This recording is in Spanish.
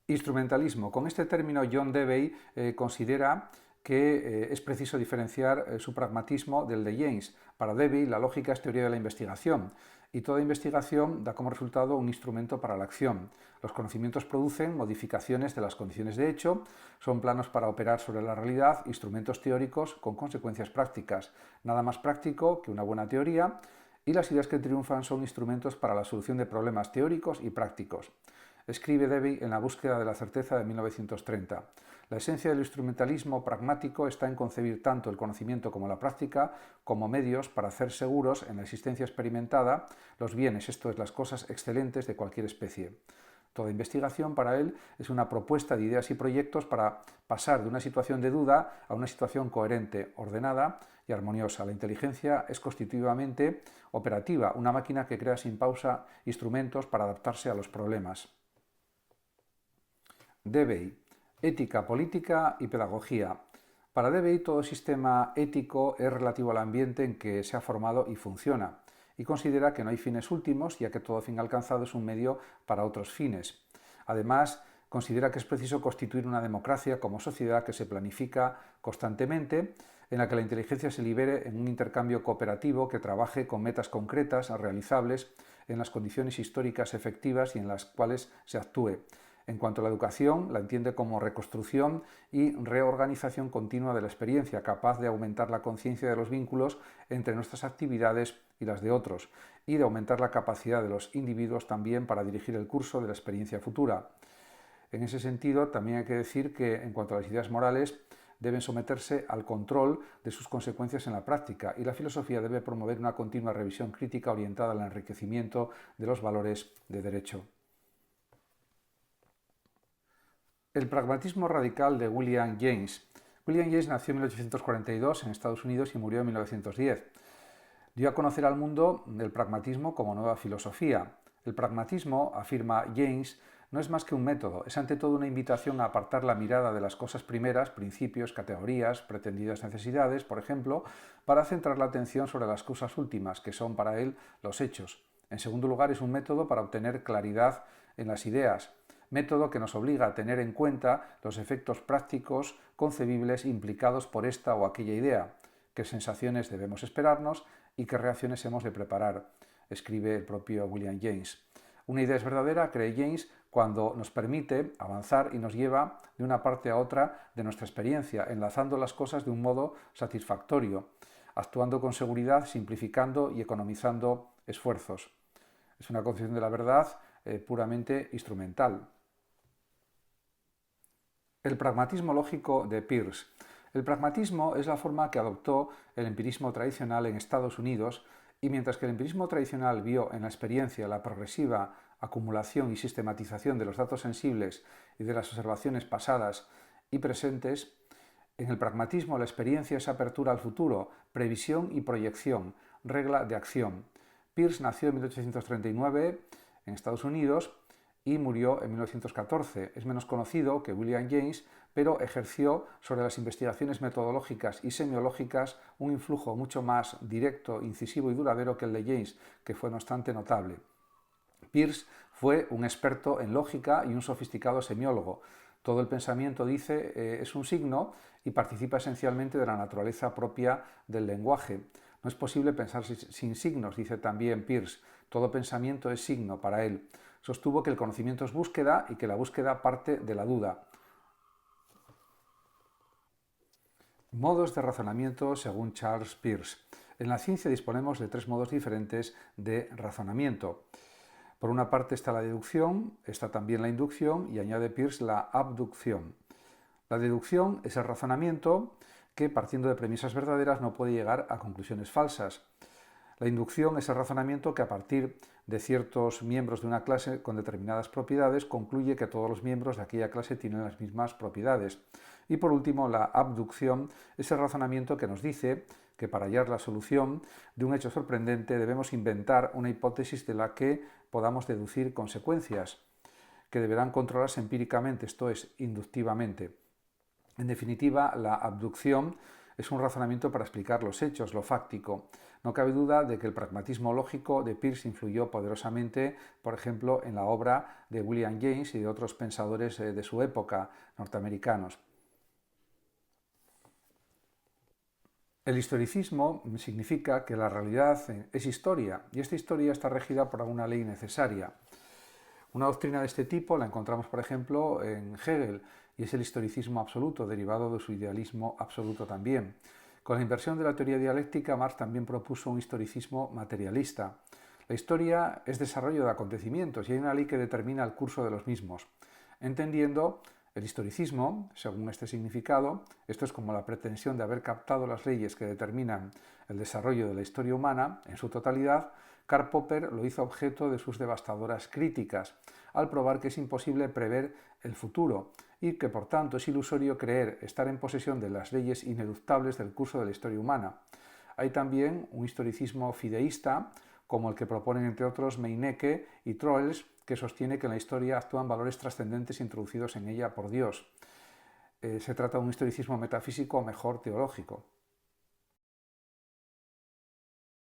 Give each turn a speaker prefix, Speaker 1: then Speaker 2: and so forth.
Speaker 1: Instrumentalismo. Con este término John Dewey considera que es preciso diferenciar su pragmatismo del de James. Para Dewey, la lógica es teoría de la investigación y toda investigación da como resultado un instrumento para la acción. Los conocimientos producen modificaciones de las condiciones de hecho, son planos para operar sobre la realidad, instrumentos teóricos con consecuencias prácticas. Nada más práctico que una buena teoría, y las ideas que triunfan son instrumentos para la solución de problemas teóricos y prácticos. Escribe Dewey en La búsqueda de la certeza de 1930. La esencia del instrumentalismo pragmático está en concebir tanto el conocimiento como la práctica como medios para hacer seguros en la existencia experimentada los bienes, esto es, las cosas excelentes de cualquier especie. Toda investigación para él es una propuesta de ideas y proyectos para pasar de una situación de duda a una situación coherente, ordenada y armoniosa. La inteligencia es constitutivamente operativa, una máquina que crea sin pausa instrumentos para adaptarse a los problemas. Dewey, ética, política y pedagogía. Para Dewey, todo sistema ético es relativo al ambiente en que se ha formado y funciona, y considera que no hay fines últimos, ya que todo fin alcanzado es un medio para otros fines. Además, considera que es preciso constituir una democracia como sociedad que se planifica constantemente, en la que la inteligencia se libere en un intercambio cooperativo que trabaje con metas concretas, realizables, en las condiciones históricas efectivas y en las cuales se actúe. En cuanto a la educación, la entiende como reconstrucción y reorganización continua de la experiencia, capaz de aumentar la conciencia de los vínculos entre nuestras actividades y las de otros, y de aumentar la capacidad de los individuos también para dirigir el curso de la experiencia futura. En ese sentido, también hay que decir que, en cuanto a las ideas morales, deben someterse al control de sus consecuencias en la práctica, y la filosofía debe promover una continua revisión crítica orientada al enriquecimiento de los valores de derecho. El pragmatismo radical de William James. William James nació en 1842 en Estados Unidos y murió en 1910. Dio a conocer al mundo el pragmatismo como nueva filosofía. El pragmatismo, afirma James, no es más que un método, es ante todo una invitación a apartar la mirada de las cosas primeras, principios, categorías, pretendidas necesidades, por ejemplo, para centrar la atención sobre las cosas últimas, que son para él los hechos. En segundo lugar, es un método para obtener claridad en las ideas, método que nos obliga a tener en cuenta los efectos prácticos concebibles implicados por esta o aquella idea, qué sensaciones debemos esperarnos y qué reacciones hemos de preparar, escribe el propio William James. Una idea es verdadera, cree James, cuando nos permite avanzar y nos lleva de una parte a otra de nuestra experiencia, enlazando las cosas de un modo satisfactorio, actuando con seguridad, simplificando y economizando esfuerzos. Es una concepción de la verdad puramente instrumental. El pragmatismo lógico de Peirce. El pragmatismo es la forma que adoptó el empirismo tradicional en Estados Unidos, y mientras que el empirismo tradicional vio en la experiencia la progresiva acumulación y sistematización de los datos sensibles y de las observaciones pasadas y presentes, en el pragmatismo la experiencia es apertura al futuro, previsión y proyección, regla de acción. Peirce nació en 1839 en Estados Unidos y murió en 1914. Es menos conocido que William James, pero ejerció sobre las investigaciones metodológicas y semiológicas un influjo mucho más directo, incisivo y duradero que el de James, que fue no obstante notable. Peirce fue un experto en lógica y un sofisticado semiólogo. Todo el pensamiento, dice, es un signo y participa esencialmente de la naturaleza propia del lenguaje. No es posible pensar sin signos, dice también Peirce. Todo pensamiento es signo para él. Sostuvo que el conocimiento es búsqueda y que la búsqueda parte de la duda. Modos de razonamiento según Charles Peirce. En la ciencia disponemos de tres modos diferentes de razonamiento. Por una parte está la deducción, está también la inducción y añade Peirce la abducción. La deducción es el razonamiento que, partiendo de premisas verdaderas, no puede llegar a conclusiones falsas. La inducción es el razonamiento que, a partir de ciertos miembros de una clase con determinadas propiedades, concluye que todos los miembros de aquella clase tienen las mismas propiedades. Y por último, la abducción es el razonamiento que nos dice que para hallar la solución de un hecho sorprendente debemos inventar una hipótesis de la que podamos deducir consecuencias, que deberán controlarse empíricamente, esto es, inductivamente. En definitiva, la abducción es un razonamiento para explicar los hechos, lo fáctico. No cabe duda de que el pragmatismo lógico de Peirce influyó poderosamente, por ejemplo, en la obra de William James y de otros pensadores de su época norteamericanos. El historicismo significa que la realidad es historia y esta historia está regida por una ley necesaria. Una doctrina de este tipo la encontramos, por ejemplo, en Hegel y es el historicismo absoluto, derivado de su idealismo absoluto también. Con la inversión de la teoría dialéctica, Marx también propuso un historicismo materialista. La historia es desarrollo de acontecimientos y hay una ley que determina el curso de los mismos. Entendiendo el historicismo, según este significado, esto es como la pretensión de haber captado las leyes que determinan el desarrollo de la historia humana en su totalidad. Karl Popper lo hizo objeto de sus devastadoras críticas, al probar que es imposible prever el futuro y que por tanto es ilusorio creer estar en posesión de las leyes ineluctables del curso de la historia humana. Hay también un historicismo fideísta, como el que proponen entre otros Meinecke y Troels, que sostiene que en la historia actúan valores trascendentes introducidos en ella por Dios. Se trata de un historicismo metafísico o mejor teológico.